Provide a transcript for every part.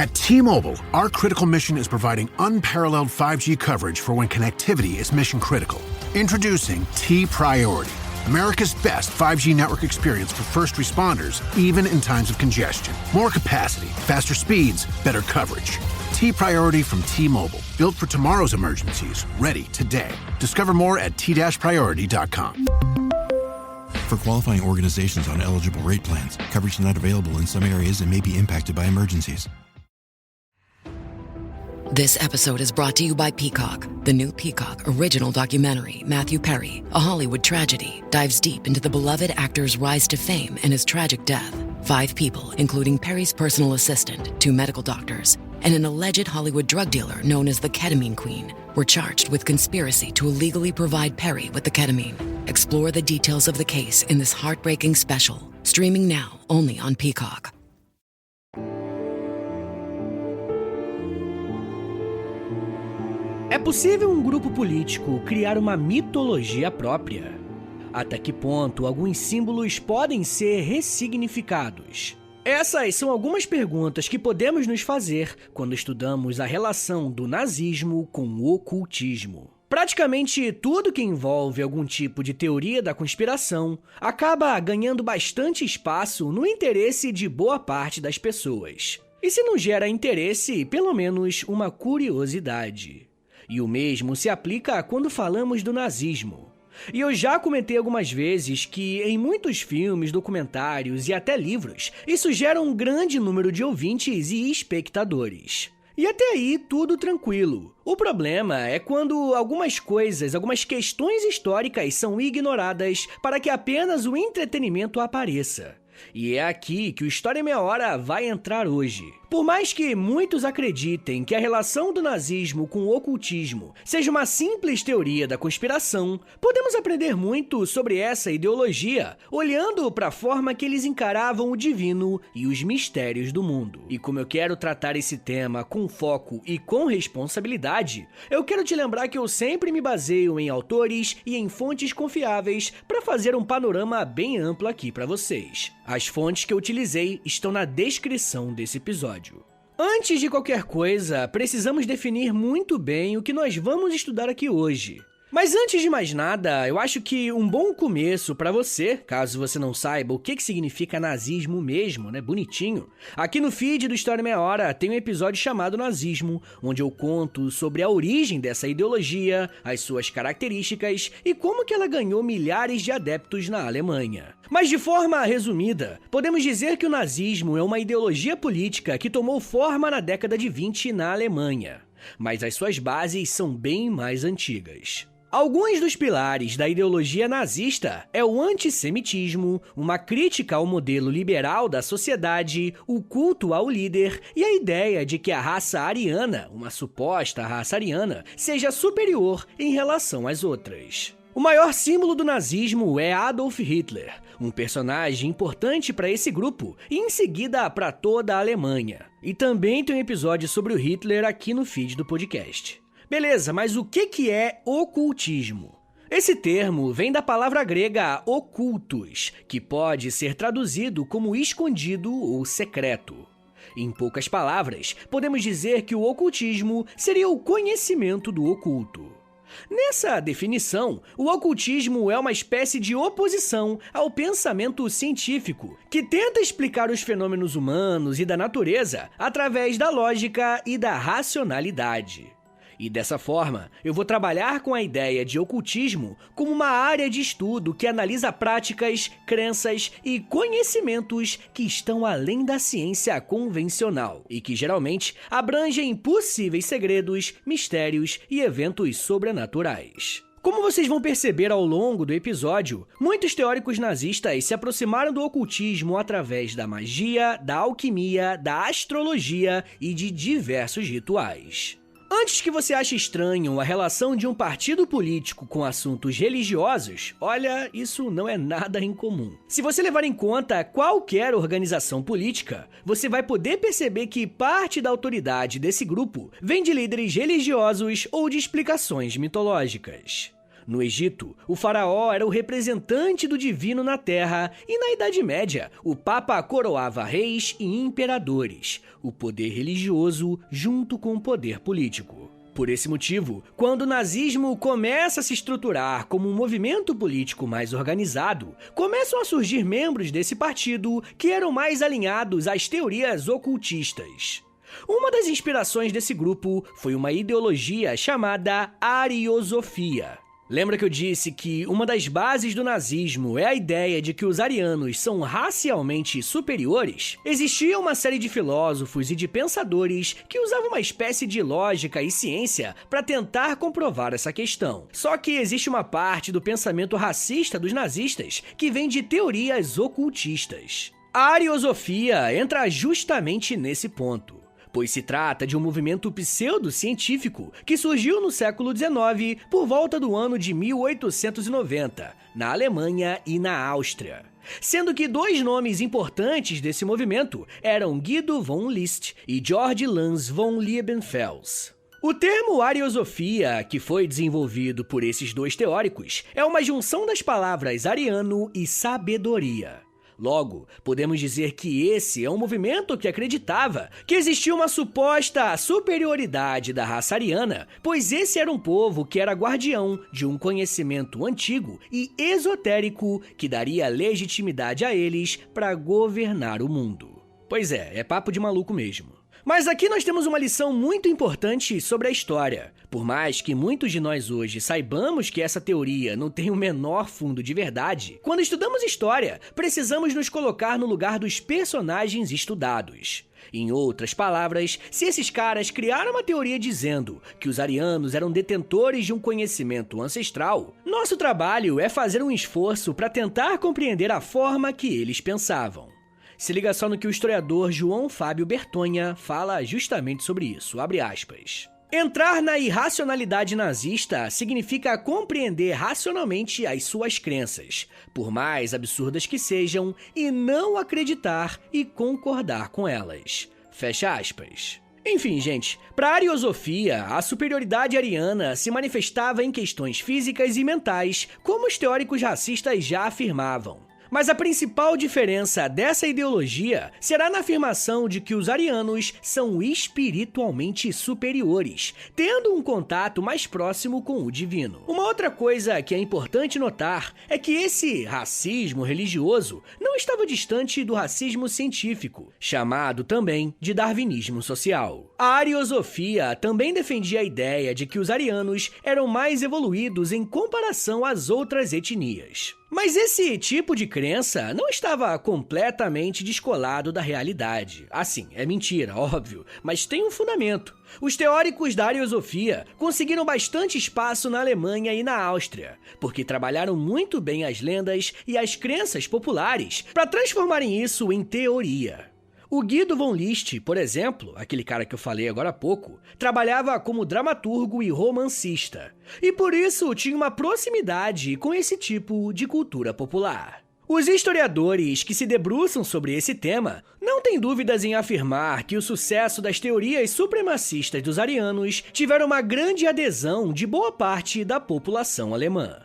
At T-Mobile, our critical mission is providing unparalleled 5G coverage for when connectivity is mission critical. Introducing T-Priority, America's best 5G network experience for first responders, even in times of congestion. More capacity, faster speeds, better coverage. T-Priority from T-Mobile, built for tomorrow's emergencies, ready today. Discover more at t-priority.com. For qualifying organizations on eligible rate plans, coverage not available in some areas and may be impacted by emergencies. This episode is brought to you by Peacock. The new Peacock original documentary, Matthew Perry, A Hollywood Tragedy, dives deep into the beloved actor's rise to fame and his tragic death. 5 people, including Perry's personal assistant, 2 medical doctors, and an alleged Hollywood drug dealer known as the Ketamine Queen, were charged with conspiracy to illegally provide Perry with the ketamine. Explore the details of the case in this heartbreaking special, streaming now only on Peacock. É possível um grupo político criar uma mitologia própria? Até que ponto alguns símbolos podem ser ressignificados? Essas são algumas perguntas que podemos nos fazer quando estudamos a relação do nazismo com o ocultismo. Praticamente tudo que envolve algum tipo de teoria da conspiração acaba ganhando bastante espaço no interesse de boa parte das pessoas. E se não gera interesse, pelo menos uma curiosidade. E o mesmo se aplica quando falamos do nazismo. E eu já comentei algumas vezes que em muitos filmes, documentários e até livros, isso gera um grande número de ouvintes e espectadores. E até aí tudo tranquilo. O problema é quando algumas coisas, algumas questões históricas são ignoradas para que apenas o entretenimento apareça. E é aqui que o História em Meia Hora vai entrar hoje. Por mais que muitos acreditem que a relação do nazismo com o ocultismo seja uma simples teoria da conspiração, podemos aprender muito sobre essa ideologia olhando para a forma que eles encaravam o divino e os mistérios do mundo. E como eu quero tratar esse tema com foco e com responsabilidade, eu quero te lembrar que eu sempre me baseio em autores e em fontes confiáveis para fazer um panorama bem amplo aqui para vocês. As fontes que eu utilizei estão na descrição desse episódio. Antes de qualquer coisa, precisamos definir muito bem o que nós vamos estudar aqui hoje. Mas antes de mais nada, eu acho que um bom começo para você, caso você não saiba o que significa nazismo mesmo, né, bonitinho, aqui no feed do História em Meia Hora tem um episódio chamado Nazismo, onde eu conto sobre a origem dessa ideologia, as suas características e como que ela ganhou milhares de adeptos na Alemanha. Mas de forma resumida, podemos dizer que o nazismo é uma ideologia política que tomou forma na década de 20 na Alemanha, mas as suas bases são bem mais antigas. Alguns dos pilares da ideologia nazista é o antissemitismo, uma crítica ao modelo liberal da sociedade, o culto ao líder e a ideia de que a raça ariana, uma suposta raça ariana, seja superior em relação às outras. O maior símbolo do nazismo é Adolf Hitler, um personagem importante para esse grupo e em seguida para toda a Alemanha. E também tem um episódio sobre o Hitler aqui no feed do podcast. Beleza, mas o que é ocultismo? Esse termo vem da palavra grega ocultus, que pode ser traduzido como escondido ou secreto. Em poucas palavras, podemos dizer que o ocultismo seria o conhecimento do oculto. Nessa definição, o ocultismo é uma espécie de oposição ao pensamento científico, que tenta explicar os fenômenos humanos e da natureza através da lógica e da racionalidade. E dessa forma, eu vou trabalhar com a ideia de ocultismo como uma área de estudo que analisa práticas, crenças e conhecimentos que estão além da ciência convencional e que geralmente abrangem possíveis segredos, mistérios e eventos sobrenaturais. Como vocês vão perceber ao longo do episódio, muitos teóricos nazistas se aproximaram do ocultismo através da magia, da alquimia, da astrologia e de diversos rituais. Antes que você ache estranho a relação de um partido político com assuntos religiosos, olha, isso não é nada incomum. Se você levar em conta qualquer organização política, você vai poder perceber que parte da autoridade desse grupo vem de líderes religiosos ou de explicações mitológicas. No Egito, o faraó era o representante do divino na Terra e na Idade Média, o Papa coroava reis e imperadores, o poder religioso junto com o poder político. Por esse motivo, quando o nazismo começa a se estruturar como um movimento político mais organizado, começam a surgir membros desse partido que eram mais alinhados às teorias ocultistas. Uma das inspirações desse grupo foi uma ideologia chamada ariosofia. Lembra que eu disse que uma das bases do nazismo é a ideia de que os arianos são racialmente superiores? Existia uma série de filósofos e de pensadores que usavam uma espécie de lógica e ciência para tentar comprovar essa questão. Só que existe uma parte do pensamento racista dos nazistas que vem de teorias ocultistas. A ariosofia entra justamente nesse ponto, pois se trata de um movimento pseudocientífico que surgiu no século XIX por volta do ano de 1890, na Alemanha e na Áustria. Sendo que dois nomes importantes desse movimento eram Guido von List e Georg Lanz von Liebenfels. O termo ariosofia, que foi desenvolvido por esses dois teóricos, é uma junção das palavras ariano e sabedoria. Logo, podemos dizer que esse é um movimento que acreditava que existia uma suposta superioridade da raça ariana, pois esse era um povo que era guardião de um conhecimento antigo e esotérico que daria legitimidade a eles para governar o mundo. Pois é papo de maluco mesmo. Mas aqui nós temos uma lição muito importante sobre a história. Por mais que muitos de nós hoje saibamos que essa teoria não tem o menor fundo de verdade, quando estudamos história, precisamos nos colocar no lugar dos personagens estudados. Em outras palavras, se esses caras criaram uma teoria dizendo que os arianos eram detentores de um conhecimento ancestral, nosso trabalho é fazer um esforço para tentar compreender a forma que eles pensavam. Se liga só no que o historiador João Fábio Bertonha fala justamente sobre isso, abre aspas. Entrar na irracionalidade nazista significa compreender racionalmente as suas crenças, por mais absurdas que sejam, e não acreditar e concordar com elas. Fecha aspas. Enfim, gente, para a ariosofia, a superioridade ariana se manifestava em questões físicas e mentais, como os teóricos racistas já afirmavam. Mas a principal diferença dessa ideologia será na afirmação de que os arianos são espiritualmente superiores, tendo um contato mais próximo com o divino. Uma outra coisa que é importante notar é que esse racismo religioso não estava distante do racismo científico, chamado também de darwinismo social. A ariosofia também defendia a ideia de que os arianos eram mais evoluídos em comparação às outras etnias. Mas esse tipo de crença não estava completamente descolado da realidade. Assim, é mentira, óbvio, mas tem um fundamento. Os teóricos da ariosofia conseguiram bastante espaço na Alemanha e na Áustria, porque trabalharam muito bem as lendas e as crenças populares para transformarem isso em teoria. O Guido von List, por exemplo, aquele cara que eu falei agora há pouco, trabalhava como dramaturgo e romancista, e por isso tinha uma proximidade com esse tipo de cultura popular. Os historiadores que se debruçam sobre esse tema não têm dúvidas em afirmar que o sucesso das teorias supremacistas dos arianos tiveram uma grande adesão de boa parte da população alemã.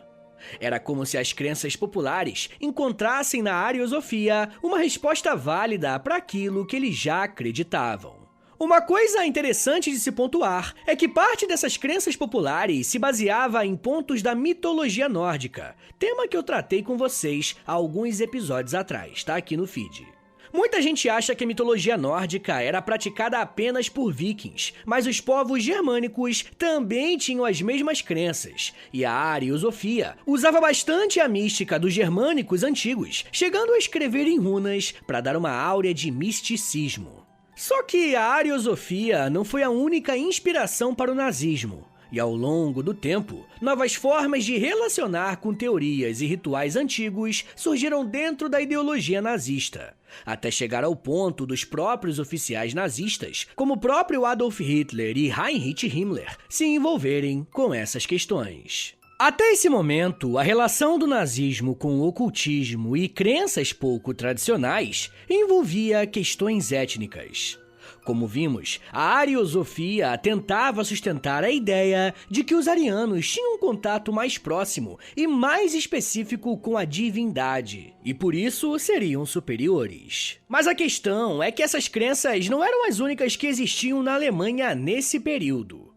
Era como se as crenças populares encontrassem na ariosofia uma resposta válida para aquilo que eles já acreditavam. Uma coisa interessante de se pontuar é que parte dessas crenças populares se baseava em pontos da mitologia nórdica, tema que eu tratei com vocês há alguns episódios atrás, tá aqui no feed. Muita gente acha que a mitologia nórdica era praticada apenas por vikings, mas os povos germânicos também tinham as mesmas crenças, e a ariosofia usava bastante a mística dos germânicos antigos, chegando a escrever em runas para dar uma áurea de misticismo. Só que a ariosofia não foi a única inspiração para o nazismo. E ao longo do tempo, novas formas de relacionar com teorias e rituais antigos surgiram dentro da ideologia nazista, até chegar ao ponto dos próprios oficiais nazistas, como o próprio Adolf Hitler e Heinrich Himmler, se envolverem com essas questões. Até esse momento, a relação do nazismo com o ocultismo e crenças pouco tradicionais envolvia questões étnicas. Como vimos, a ariosofia tentava sustentar a ideia de que os arianos tinham um contato mais próximo e mais específico com a divindade, e por isso seriam superiores. Mas a questão é que essas crenças não eram as únicas que existiam na Alemanha nesse período.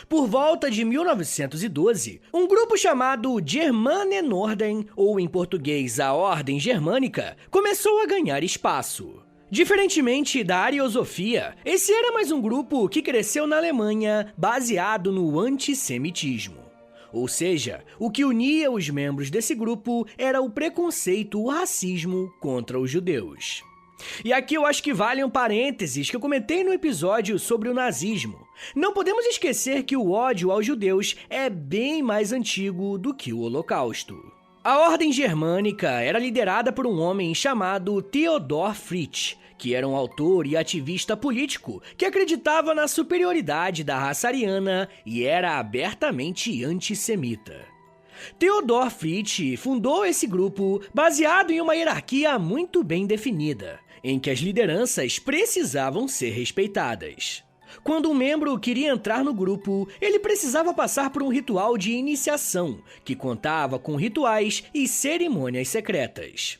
Por volta de 1912, um grupo chamado Germane Norden, ou em português a Ordem Germânica, começou a ganhar espaço. Diferentemente da ariosofia, esse era mais um grupo que cresceu na Alemanha baseado no antissemitismo. Ou seja, o que unia os membros desse grupo era o preconceito, o racismo contra os judeus. E aqui eu acho que vale um parênteses que eu comentei no episódio sobre o nazismo. Não podemos esquecer que o ódio aos judeus é bem mais antigo do que o Holocausto. A Ordem Germânica era liderada por um homem chamado Theodor Fritsch, que era um autor e ativista político que acreditava na superioridade da raça ariana e era abertamente antissemita. Theodor Fritsch fundou esse grupo baseado em uma hierarquia muito bem definida, em que as lideranças precisavam ser respeitadas. Quando um membro queria entrar no grupo, ele precisava passar por um ritual de iniciação, que contava com rituais e cerimônias secretas.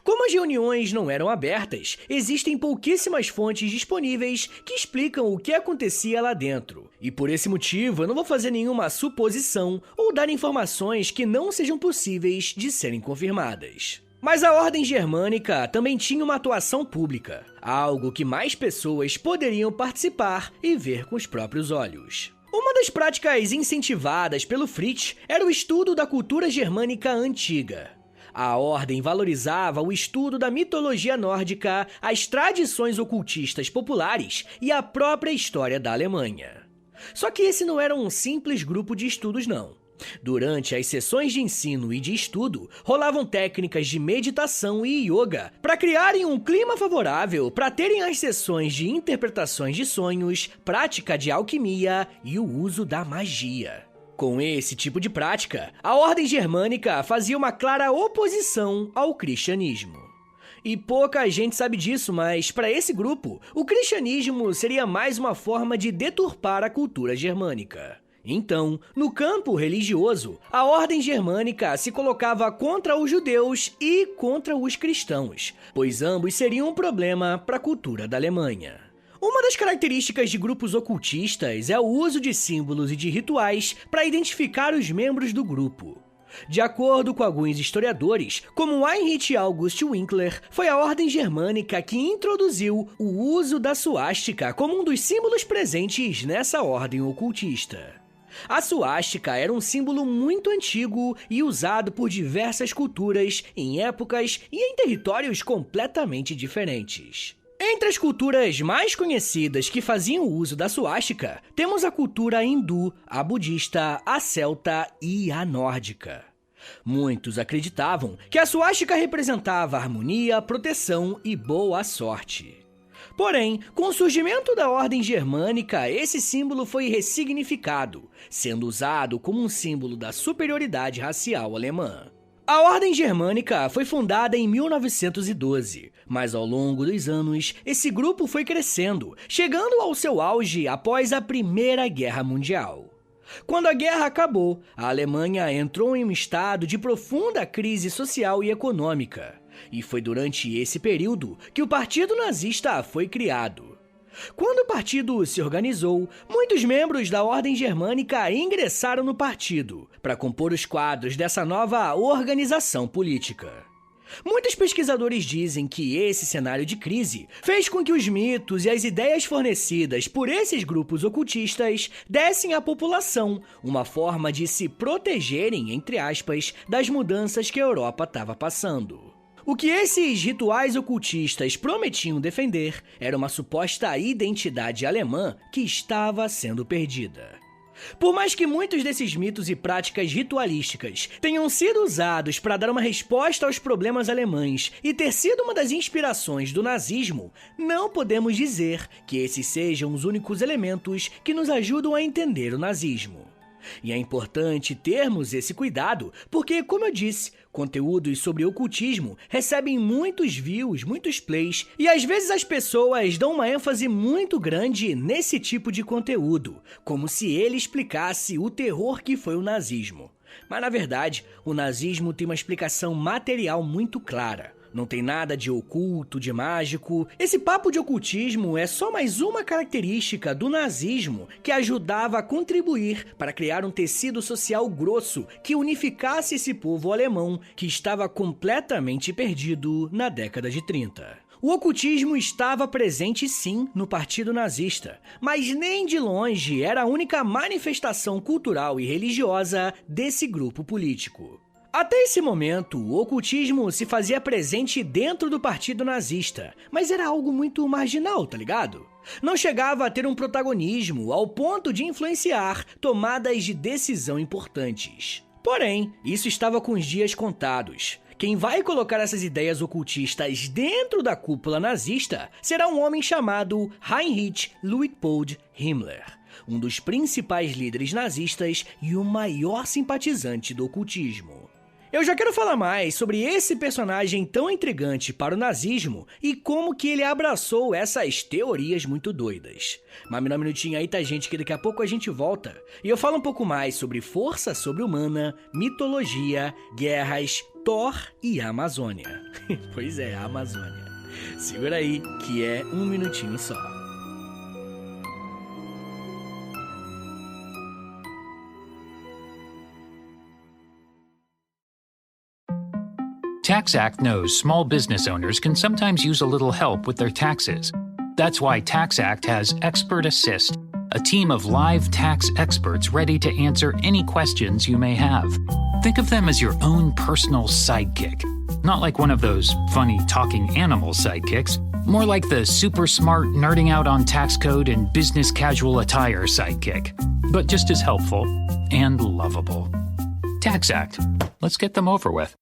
Como as reuniões não eram abertas, existem pouquíssimas fontes disponíveis que explicam o que acontecia lá dentro. E por esse motivo, eu não vou fazer nenhuma suposição ou dar informações que não sejam possíveis de serem confirmadas. Mas a Ordem Germânica também tinha uma atuação pública, algo que mais pessoas poderiam participar e ver com os próprios olhos. Uma das práticas incentivadas pelo Fritsch era o estudo da cultura germânica antiga. A ordem valorizava o estudo da mitologia nórdica, as tradições ocultistas populares e a própria história da Alemanha. Só que esse não era um simples grupo de estudos, não. Durante as sessões de ensino e de estudo, rolavam técnicas de meditação e yoga para criarem um clima favorável para terem as sessões de interpretações de sonhos, prática de alquimia e o uso da magia. Com esse tipo de prática, a Ordem Germânica fazia uma clara oposição ao cristianismo. E pouca gente sabe disso, mas para esse grupo, o cristianismo seria mais uma forma de deturpar a cultura germânica. Então, no campo religioso, a Ordem Germânica se colocava contra os judeus e contra os cristãos, pois ambos seriam um problema para a cultura da Alemanha. Uma das características de grupos ocultistas é o uso de símbolos e de rituais para identificar os membros do grupo. De acordo com alguns historiadores, como Heinrich August Winkler, foi a Ordem Germânica que introduziu o uso da suástica como um dos símbolos presentes nessa ordem ocultista. A suástica era um símbolo muito antigo e usado por diversas culturas, em épocas e em territórios completamente diferentes. Entre as culturas mais conhecidas que faziam uso da suástica, temos a cultura hindu, a budista, a celta e a nórdica. Muitos acreditavam que a suástica representava harmonia, proteção e boa sorte. Porém, com o surgimento da Ordem Germânica, esse símbolo foi ressignificado, sendo usado como um símbolo da superioridade racial alemã. A Ordem Germânica foi fundada em 1912, mas ao longo dos anos, esse grupo foi crescendo, chegando ao seu auge após a Primeira Guerra Mundial. Quando a guerra acabou, a Alemanha entrou em um estado de profunda crise social e econômica. E foi durante esse período que o Partido Nazista foi criado. Quando o partido se organizou, muitos membros da Ordem Germânica ingressaram no partido para compor os quadros dessa nova organização política. Muitos pesquisadores dizem que esse cenário de crise fez com que os mitos e as ideias fornecidas por esses grupos ocultistas dessem à população uma forma de se protegerem, entre aspas, das mudanças que a Europa estava passando. O que esses rituais ocultistas prometiam defender era uma suposta identidade alemã que estava sendo perdida. Por mais que muitos desses mitos e práticas ritualísticas tenham sido usados para dar uma resposta aos problemas alemães e ter sido uma das inspirações do nazismo, não podemos dizer que esses sejam os únicos elementos que nos ajudam a entender o nazismo. E é importante termos esse cuidado, porque, como eu disse, conteúdos sobre ocultismo recebem muitos views, muitos plays, e às vezes as pessoas dão uma ênfase muito grande nesse tipo de conteúdo, como se ele explicasse o terror que foi o nazismo. Mas na verdade, o nazismo tem uma explicação material muito clara. Não tem nada de oculto, de mágico. Esse papo de ocultismo é só mais uma característica do nazismo que ajudava a contribuir para criar um tecido social grosso que unificasse esse povo alemão que estava completamente perdido na década de 30. O ocultismo estava presente sim no Partido Nazista, mas nem de longe era a única manifestação cultural e religiosa desse grupo político. Até esse momento, o ocultismo se fazia presente dentro do Partido Nazista, mas era algo muito marginal, tá ligado? Não chegava a ter um protagonismo ao ponto de influenciar tomadas de decisão importantes. Porém, isso estava com os dias contados. Quem vai colocar essas ideias ocultistas dentro da cúpula nazista será um homem chamado Heinrich Luitpold Himmler, um dos principais líderes nazistas e o maior simpatizante do ocultismo. Eu já quero falar mais sobre esse personagem tão intrigante para o nazismo e como que ele abraçou essas teorias muito doidas. Mas me dá um minutinho aí, tá, gente, que daqui a pouco a gente volta. E eu falo um pouco mais sobre força sobre-humana, mitologia, guerras, Thor e Amazônia. Pois é, a Amazônia. Segura aí, que é um minutinho só. TaxAct knows small business owners can sometimes use a little help with their taxes. That's why TaxAct has Expert Assist, a team of live tax experts ready to answer any questions you may have. Think of them as your own personal sidekick. Not like one of those funny talking animal sidekicks, more like the super smart nerding out on tax code and business casual attire sidekick, but just as helpful and lovable. TaxAct. Let's get them over with.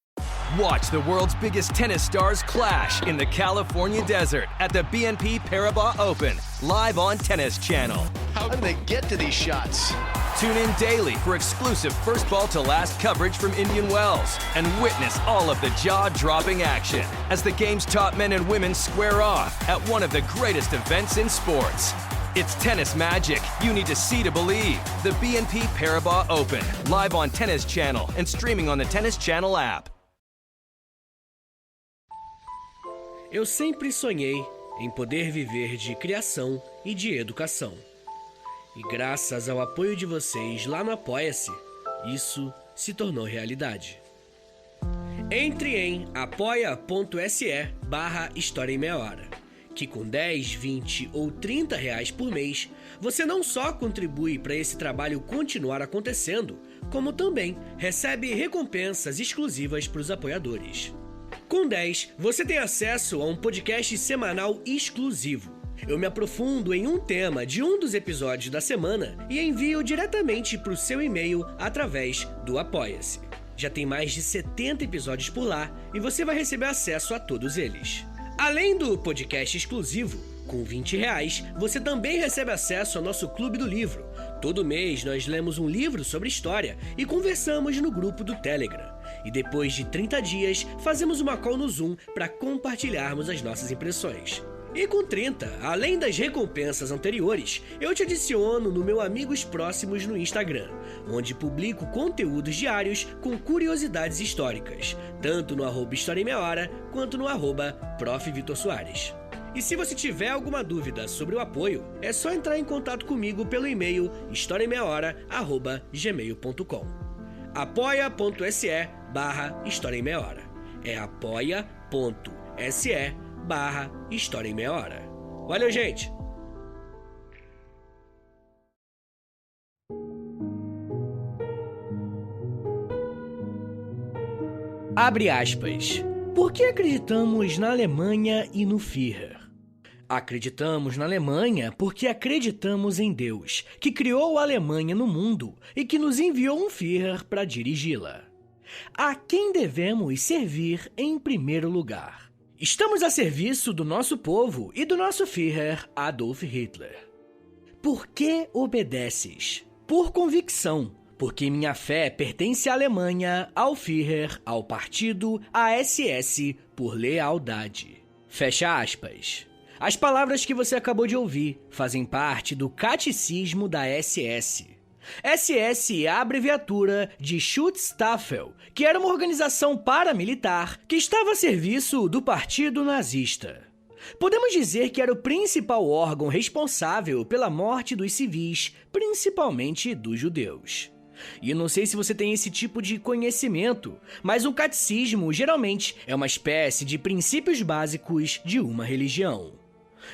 Watch the world's biggest tennis stars clash in the California desert at the BNP Paribas Open, live on Tennis Channel. How do they get to these shots? Tune in daily for exclusive first ball to last coverage from Indian Wells and witness all of the jaw-dropping action as the game's top men and women square off at one of the greatest events in sports. It's tennis magic you need to see to believe. The BNP Paribas Open, live on Tennis Channel and streaming on the Tennis Channel app. Eu sempre sonhei em poder viver de criação e de educação. E graças ao apoio de vocês lá no Apoia-se, isso se tornou realidade. Entre em apoia.se/História em Meia Hora, que com 10, 20 ou 30 reais por mês, você não só contribui para esse trabalho continuar acontecendo, como também recebe recompensas exclusivas para os apoiadores. Com 10, você tem acesso a um podcast semanal exclusivo. Eu me aprofundo em um tema de um dos episódios da semana e envio diretamente para o seu e-mail através do Apoia-se. Já tem mais de 70 episódios por lá e você vai receber acesso a todos eles. Além do podcast exclusivo, com 20 reais, você também recebe acesso ao nosso Clube do Livro. Todo mês nós lemos um livro sobre história e conversamos no grupo do Telegram. E depois de 30 dias, fazemos uma call no Zoom para compartilharmos as nossas impressões. E com 30, além das recompensas anteriores, eu te adiciono no meu Amigos Próximos no Instagram, onde publico conteúdos diários com curiosidades históricas, tanto no @História em Meia Hora, quanto no @Prof. Vitor Soares. E se você tiver alguma dúvida sobre o apoio, é só entrar em contato comigo pelo e-mail historiaemmeiahora@gmail.com. apoia.se/História em Meia Hora. É apoia.se/História em Meia Hora. Valeu, gente! Abre aspas. Por que acreditamos na Alemanha e no Führer? Acreditamos na Alemanha porque acreditamos em Deus, que criou a Alemanha no mundo e que nos enviou um Führer para dirigi-la. A quem devemos servir em primeiro lugar? Estamos a serviço do nosso povo e do nosso Führer Adolf Hitler. Por que obedeces? Por convicção, porque minha fé pertence à Alemanha, ao Führer, ao partido, à SS, por lealdade. Fecha aspas. As palavras que você acabou de ouvir fazem parte do Catecismo da SS. SS é a abreviatura de Schutzstaffel, que era uma organização paramilitar que estava a serviço do Partido Nazista. Podemos dizer que era o principal órgão responsável pela morte dos civis, principalmente dos judeus. E não sei se você tem esse tipo de conhecimento, mas o catecismo geralmente é uma espécie de princípios básicos de uma religião.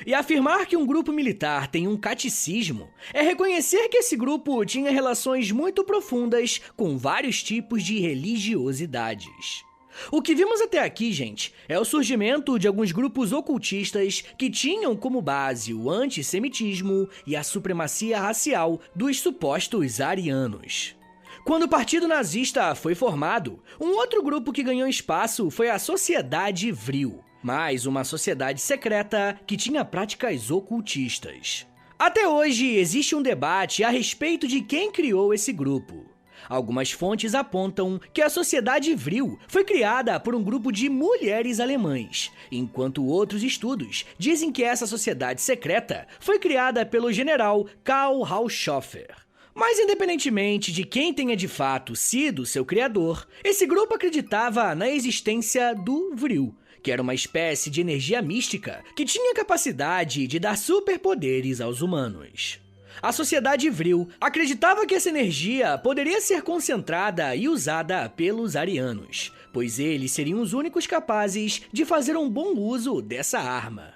E afirmar que um grupo militar tem um catecismo é reconhecer que esse grupo tinha relações muito profundas com vários tipos de religiosidades. O que vimos até aqui, gente, é o surgimento de alguns grupos ocultistas que tinham como base o antissemitismo e a supremacia racial dos supostos arianos. Quando o Partido Nazista foi formado, um outro grupo que ganhou espaço foi a Sociedade Vril, mais uma sociedade secreta que tinha práticas ocultistas. Até hoje existe um debate a respeito de quem criou esse grupo. Algumas fontes apontam que a Sociedade Vril foi criada por um grupo de mulheres alemãs, enquanto outros estudos dizem que essa sociedade secreta foi criada pelo general Karl Haushofer. Mas independentemente de quem tenha de fato sido seu criador, esse grupo acreditava na existência do Vril, que era uma espécie de energia mística que tinha capacidade de dar superpoderes aos humanos. A Sociedade Vril acreditava que essa energia poderia ser concentrada e usada pelos arianos, pois eles seriam os únicos capazes de fazer um bom uso dessa arma.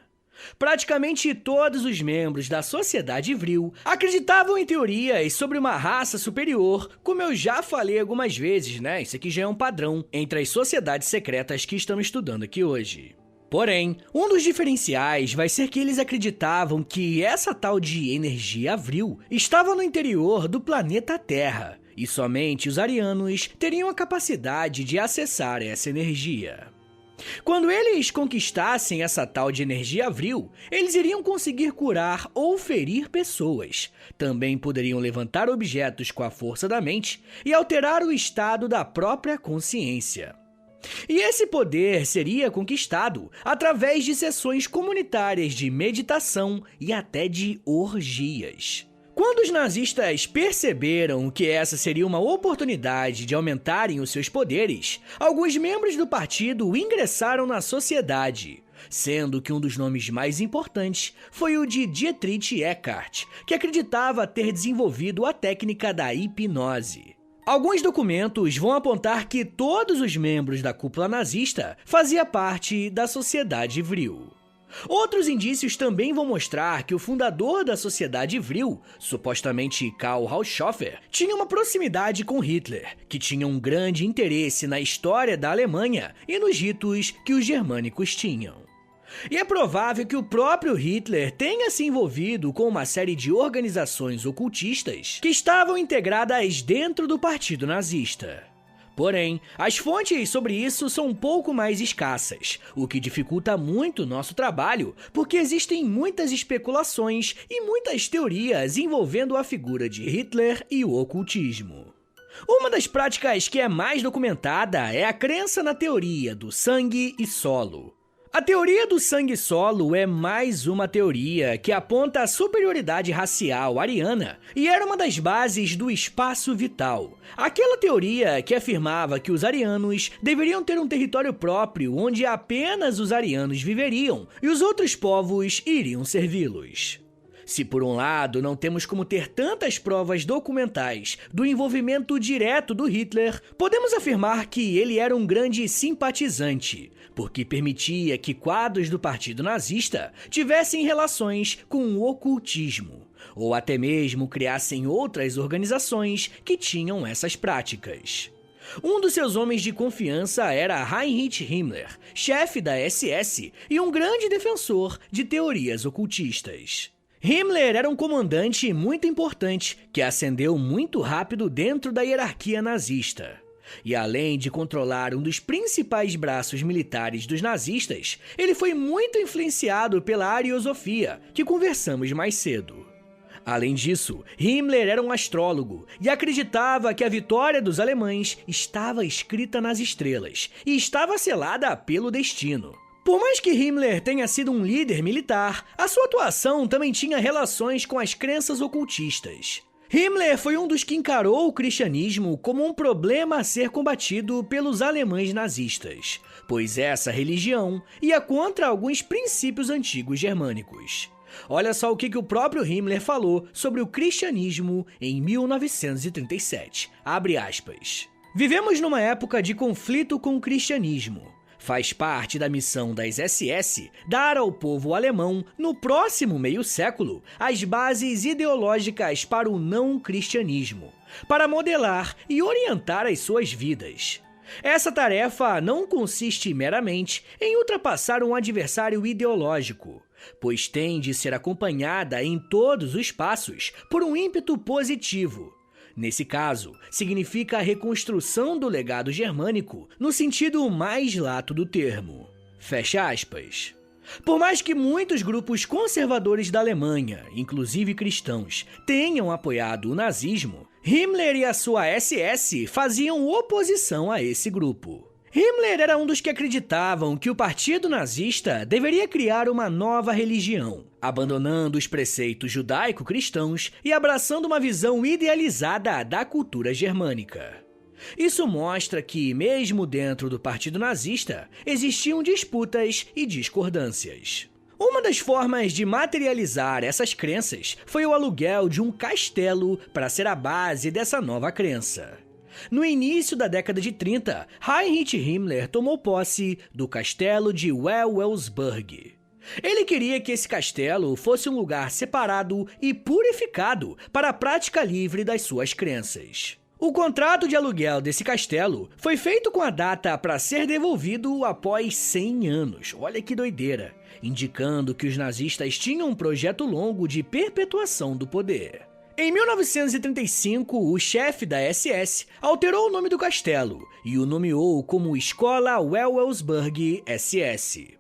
Praticamente todos os membros da Sociedade Vril acreditavam em teorias sobre uma raça superior, como eu já falei algumas vezes, né? Isso aqui já é um padrão entre as sociedades secretas que estamos estudando aqui hoje. Porém, um dos diferenciais vai ser que eles acreditavam que essa tal de energia Vril estava no interior do planeta Terra, e somente os arianos teriam a capacidade de acessar essa energia. Quando eles conquistassem essa tal de energia Vril, eles iriam conseguir curar ou ferir pessoas. Também poderiam levantar objetos com a força da mente e alterar o estado da própria consciência. E esse poder seria conquistado através de sessões comunitárias de meditação e até de orgias. Quando os nazistas perceberam que essa seria uma oportunidade de aumentarem os seus poderes, alguns membros do partido ingressaram na sociedade, sendo que um dos nomes mais importantes foi o de Dietrich Eckart, que acreditava ter desenvolvido a técnica da hipnose. Alguns documentos vão apontar que todos os membros da cúpula nazista faziam parte da Sociedade Vril. Outros indícios também vão mostrar que o fundador da Sociedade Vril, supostamente Karl Haushofer, tinha uma proximidade com Hitler, que tinha um grande interesse na história da Alemanha e nos ritos que os germânicos tinham. E é provável que o próprio Hitler tenha se envolvido com uma série de organizações ocultistas que estavam integradas dentro do Partido Nazista. Porém, as fontes sobre isso são um pouco mais escassas, o que dificulta muito o nosso trabalho, porque existem muitas especulações e muitas teorias envolvendo a figura de Hitler e o ocultismo. Uma das práticas que é mais documentada é a crença na teoria do sangue e solo. A teoria do sangue solo é mais uma teoria que aponta a superioridade racial ariana e era uma das bases do espaço vital. Aquela teoria que afirmava que os arianos deveriam ter um território próprio onde apenas os arianos viveriam e os outros povos iriam servi-los. Se por um lado não temos como ter tantas provas documentais do envolvimento direto do Hitler, podemos afirmar que ele era um grande simpatizante, porque permitia que quadros do Partido Nazista tivessem relações com o ocultismo, ou até mesmo criassem outras organizações que tinham essas práticas. Um dos seus homens de confiança era Heinrich Himmler, chefe da SS e um grande defensor de teorias ocultistas. Himmler era um comandante muito importante que ascendeu muito rápido dentro da hierarquia nazista. E além de controlar um dos principais braços militares dos nazistas, ele foi muito influenciado pela ariosofia, que conversamos mais cedo. Além disso, Himmler era um astrólogo e acreditava que a vitória dos alemães estava escrita nas estrelas e estava selada pelo destino. Por mais que Himmler tenha sido um líder militar, a sua atuação também tinha relações com as crenças ocultistas. Himmler foi um dos que encarou o cristianismo como um problema a ser combatido pelos alemães nazistas, pois essa religião ia contra alguns princípios antigos germânicos. Olha só o que o próprio Himmler falou sobre o cristianismo em 1937. Abre aspas. Vivemos numa época de conflito com o cristianismo. Faz parte da missão das SS dar ao povo alemão, no próximo meio século, as bases ideológicas para o não-cristianismo, para modelar e orientar as suas vidas. Essa tarefa não consiste meramente em ultrapassar um adversário ideológico, pois tem de ser acompanhada em todos os passos por um ímpeto positivo. Nesse caso, significa a reconstrução do legado germânico no sentido mais lato do termo. Fecha aspas. Por mais que muitos grupos conservadores da Alemanha, inclusive cristãos, tenham apoiado o nazismo, Himmler e a sua SS faziam oposição a esse grupo. Himmler era um dos que acreditavam que o partido nazista deveria criar uma nova religião, abandonando os preceitos judaico-cristãos e abraçando uma visão idealizada da cultura germânica. Isso mostra que, mesmo dentro do partido nazista, existiam disputas e discordâncias. Uma das formas de materializar essas crenças foi o aluguel de um castelo para ser a base dessa nova crença. No início da década de 30, Heinrich Himmler tomou posse do castelo de Wewelsburg. Ele queria que esse castelo fosse um lugar separado e purificado para a prática livre das suas crenças. O contrato de aluguel desse castelo foi feito com a data para ser devolvido após 100 anos. Olha que doideira! Indicando que os nazistas tinham um projeto longo de perpetuação do poder. Em 1935, o chefe da SS alterou o nome do castelo e o nomeou como Escola Wewelsburg SS.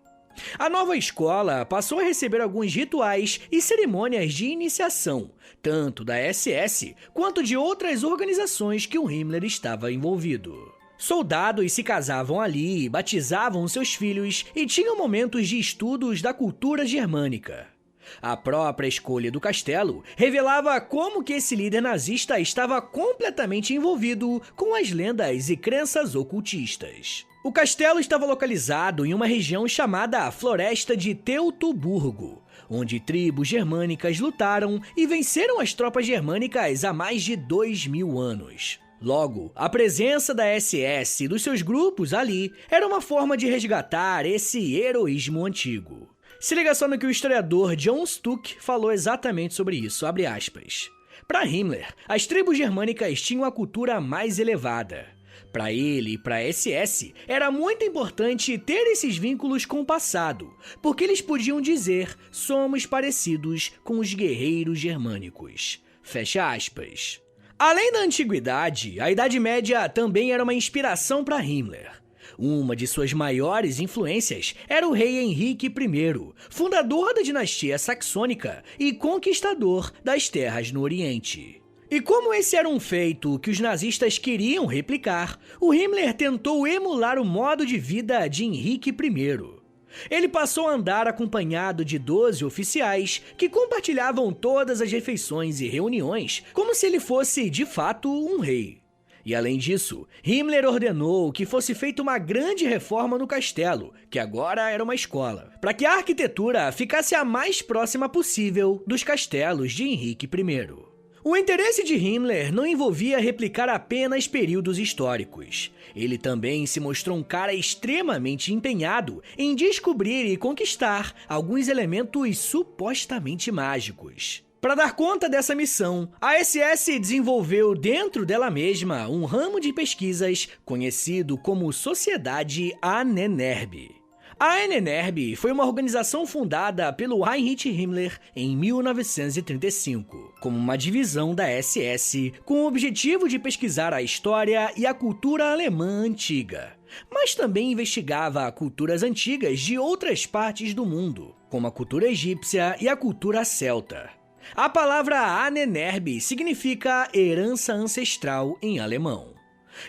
A nova escola passou a receber alguns rituais e cerimônias de iniciação, tanto da SS quanto de outras organizações que o Himmler estava envolvido. Soldados se casavam ali, batizavam seus filhos e tinham momentos de estudos da cultura germânica. A própria escolha do castelo revelava como que esse líder nazista estava completamente envolvido com as lendas e crenças ocultistas. O castelo estava localizado em uma região chamada Floresta de Teutoburgo, onde tribos germânicas lutaram e venceram as tropas germânicas há mais de 2000 anos. Logo, a presença da SS e dos seus grupos ali era uma forma de resgatar esse heroísmo antigo. Se liga só no que o historiador John Stuck falou exatamente sobre isso, abre aspas. Para Himmler, as tribos germânicas tinham a cultura mais elevada. Para ele e para a SS, era muito importante ter esses vínculos com o passado, porque eles podiam dizer, somos parecidos com os guerreiros germânicos. Fecha aspas. Além da antiguidade, a Idade Média também era uma inspiração para Himmler. Uma de suas maiores influências era o rei Henrique I, fundador da dinastia saxônica e conquistador das terras no Oriente. E como esse era um feito que os nazistas queriam replicar, o Himmler tentou emular o modo de vida de Henrique I. Ele passou a andar acompanhado de 12 oficiais que compartilhavam todas as refeições e reuniões como se ele fosse, de fato, um rei. E além disso, Himmler ordenou que fosse feita uma grande reforma no castelo, que agora era uma escola, para que a arquitetura ficasse a mais próxima possível dos castelos de Henrique I. O interesse de Himmler não envolvia replicar apenas períodos históricos. Ele também se mostrou um cara extremamente empenhado em descobrir e conquistar alguns elementos supostamente mágicos. Para dar conta dessa missão, a SS desenvolveu dentro dela mesma um ramo de pesquisas conhecido como Sociedade Ahnenerbe. A Ahnenerbe foi uma organização fundada pelo Heinrich Himmler em 1935, como uma divisão da SS com o objetivo de pesquisar a história e a cultura alemã antiga, mas também investigava culturas antigas de outras partes do mundo, como a cultura egípcia e a cultura celta. A palavra Ahnenerbe significa herança ancestral em alemão.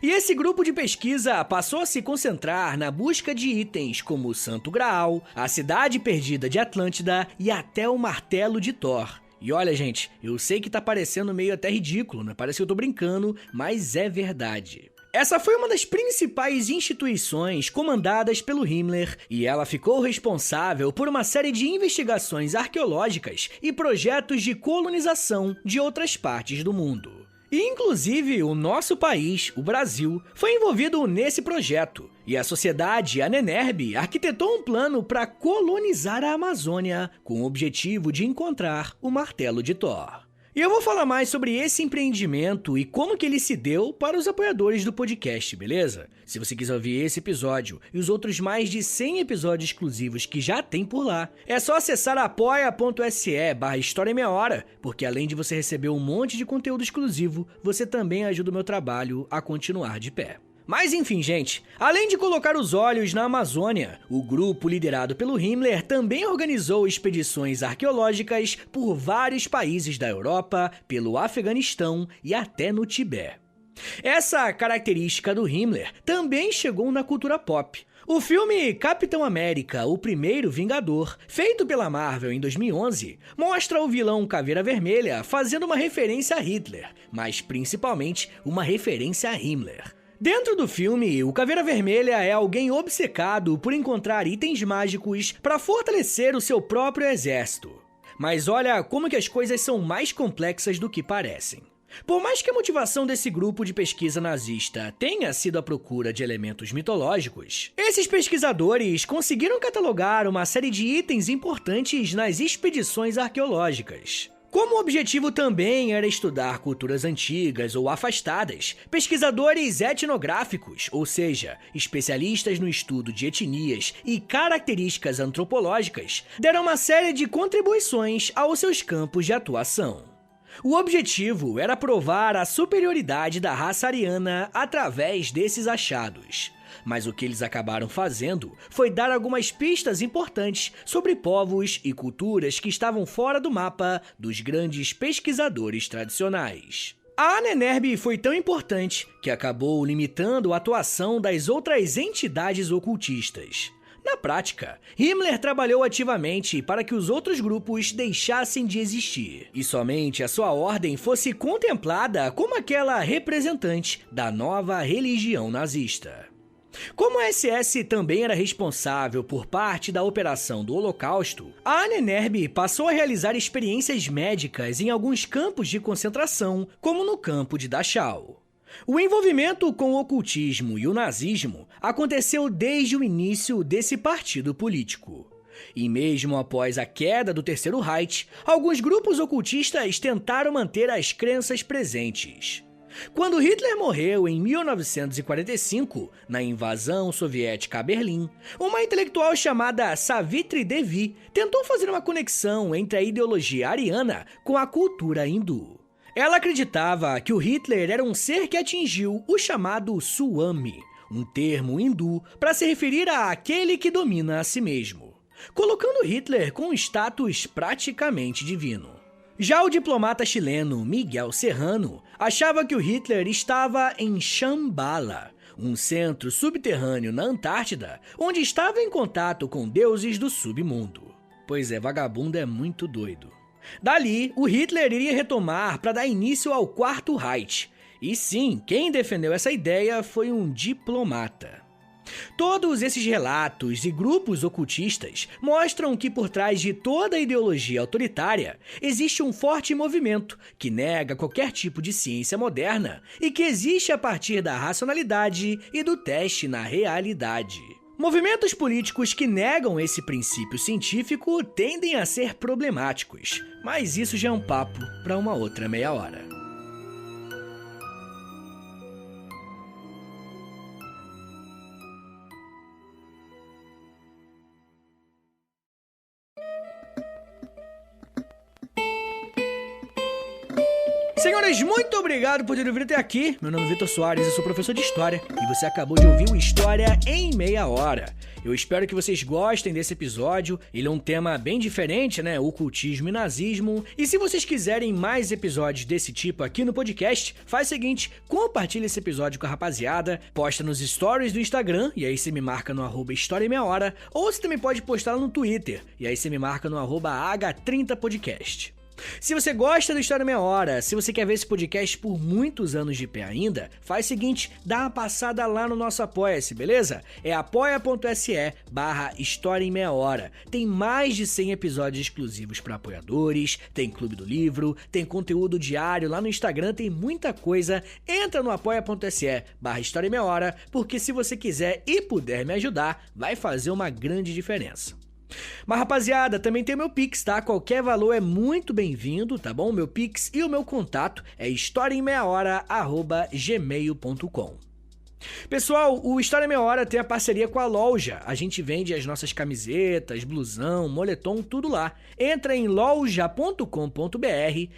E esse grupo de pesquisa passou a se concentrar na busca de itens como o Santo Graal, a Cidade Perdida de Atlântida e até o Martelo de Thor. E olha, gente, eu sei que tá parecendo meio até ridículo, né? Parece que eu tô brincando, mas é verdade. Essa foi uma das principais instituições comandadas pelo Himmler e ela ficou responsável por uma série de investigações arqueológicas e projetos de colonização de outras partes do mundo. E, inclusive, o nosso país, o Brasil, foi envolvido nesse projeto. E a sociedade Ahnenerbe arquitetou um plano para colonizar a Amazônia com o objetivo de encontrar o Martelo de Thor. E eu vou falar mais sobre esse empreendimento e como que ele se deu para os apoiadores do podcast, beleza? Se você quiser ouvir esse episódio e os outros mais de 100 episódios exclusivos que já tem por lá, é só acessar apoia.se/História em Meia Hora, porque além de você receber um monte de conteúdo exclusivo, você também ajuda o meu trabalho a continuar de pé. Mas enfim, gente, além de colocar os olhos na Amazônia, o grupo liderado pelo Himmler também organizou expedições arqueológicas por vários países da Europa, pelo Afeganistão e até no Tibete. Essa característica do Himmler também chegou na cultura pop. O filme Capitão América, o Primeiro Vingador, feito pela Marvel em 2011, mostra o vilão Caveira Vermelha fazendo uma referência a Hitler, mas principalmente uma referência a Himmler. Dentro do filme, o Caveira Vermelha é alguém obcecado por encontrar itens mágicos para fortalecer o seu próprio exército. Mas olha como que as coisas são mais complexas do que parecem. Por mais que a motivação desse grupo de pesquisa nazista tenha sido a procura de elementos mitológicos, esses pesquisadores conseguiram catalogar uma série de itens importantes nas expedições arqueológicas. Como o objetivo também era estudar culturas antigas ou afastadas, pesquisadores etnográficos, ou seja, especialistas no estudo de etnias e características antropológicas, deram uma série de contribuições aos seus campos de atuação. O objetivo era provar a superioridade da raça ariana através desses achados. Mas o que eles acabaram fazendo foi dar algumas pistas importantes sobre povos e culturas que estavam fora do mapa dos grandes pesquisadores tradicionais. A Ahnenerbe foi tão importante que acabou limitando a atuação das outras entidades ocultistas. Na prática, Himmler trabalhou ativamente para que os outros grupos deixassem de existir, e somente a sua ordem fosse contemplada como aquela representante da nova religião nazista. Como a SS também era responsável por parte da operação do Holocausto, a Ahnenerbe passou a realizar experiências médicas em alguns campos de concentração, como no campo de Dachau. O envolvimento com o ocultismo e o nazismo aconteceu desde o início desse partido político. E mesmo após a queda do Terceiro Reich, alguns grupos ocultistas tentaram manter as crenças presentes. Quando Hitler morreu em 1945, na invasão soviética a Berlim, uma intelectual chamada Savitri Devi tentou fazer uma conexão entre a ideologia ariana com a cultura hindu. Ela acreditava que o Hitler era um ser que atingiu o chamado Swami, um termo hindu para se referir àquele que domina a si mesmo, colocando Hitler com um status praticamente divino. Já o diplomata chileno Miguel Serrano achava que o Hitler estava em Shambhala, um centro subterrâneo na Antártida, onde estava em contato com deuses do submundo. Pois é, vagabundo é muito doido. Dali, o Hitler iria retomar para dar início ao Quarto Reich. E sim, quem defendeu essa ideia foi um diplomata. Todos esses relatos e grupos ocultistas mostram que por trás de toda a ideologia autoritária existe um forte movimento que nega qualquer tipo de ciência moderna e que existe a partir da racionalidade e do teste na realidade. Movimentos políticos que negam esse princípio científico tendem a ser problemáticos, mas isso já é um papo para uma outra meia hora. Senhores, muito obrigado por ter ouvido até aqui. Meu nome é Vitor Soares, eu sou professor de História e você acabou de ouvir o História em Meia Hora. Eu espero que vocês gostem desse episódio. Ele é um tema bem diferente, né? Ocultismo e nazismo. E se vocês quiserem mais episódios desse tipo aqui no podcast, faz o seguinte, compartilha esse episódio com a rapaziada, posta nos stories do Instagram, e aí você me marca no @História em Meia Hora, ou você também pode postar no Twitter, e aí você me marca no @H30podcast. Se você gosta do História em Meia Hora, se você quer ver esse podcast por muitos anos de pé ainda, faz o seguinte, dá uma passada lá no nosso Apoia-se, beleza? É apoia.se/História em Meia Hora. Tem mais de 100 episódios exclusivos para apoiadores, tem Clube do Livro, tem conteúdo diário lá no Instagram, tem muita coisa. Entra no apoia.se/História em Meia Hora, porque se você quiser e puder me ajudar, vai fazer uma grande diferença. Mas rapaziada, também tem o meu Pix, tá? Qualquer valor é muito bem-vindo, tá bom? Meu Pix e o meu contato é historiaemmeiahora@gmail.com. Pessoal, o História em Meia Hora tem a parceria com a Loja. A gente vende as nossas camisetas, blusão, moletom, tudo lá. Entra em loja.com.br,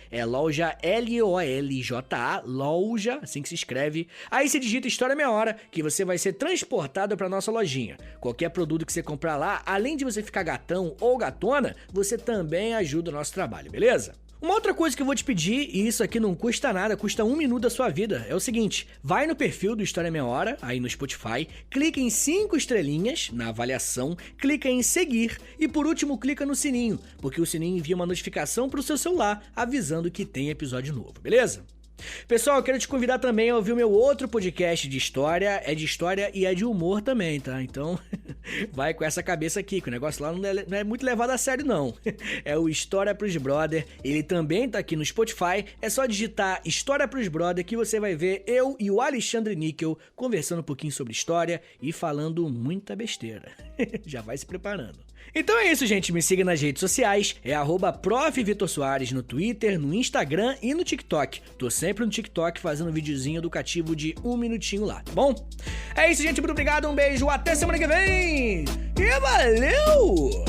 é loja LOLJA, loja, assim que se escreve. Aí você digita História em Meia Hora, que você vai ser transportado para nossa lojinha. Qualquer produto que você comprar lá, além de você ficar gatão ou gatona, você também ajuda o nosso trabalho, beleza? Uma outra coisa que eu vou te pedir, e isso aqui não custa nada, custa 1 minuto da sua vida, é o seguinte, vai no perfil do História em Meia Hora, aí no Spotify, clica em 5 estrelinhas na avaliação, clica em seguir e por último clica no sininho, porque o sininho envia uma notificação pro seu celular avisando que tem episódio novo, beleza? Pessoal, eu quero te convidar também a ouvir o meu outro podcast de história, é de história e é de humor também, tá? Então, vai com essa cabeça aqui, que o negócio lá não é muito levado a sério não. É o História pros Brother, ele também tá aqui no Spotify, é só digitar História pros Brother que você vai ver eu e o Alexandre Níquel conversando um pouquinho sobre história e falando muita besteira. Já vai se preparando. Então é isso, gente. Me siga nas redes sociais. É @Prof. Vitor Soares no Twitter, no Instagram e no TikTok. Tô sempre no TikTok fazendo um videozinho educativo de 1 minutinho lá, tá bom? É isso, gente. Muito obrigado. Um beijo. Até semana que vem. E valeu!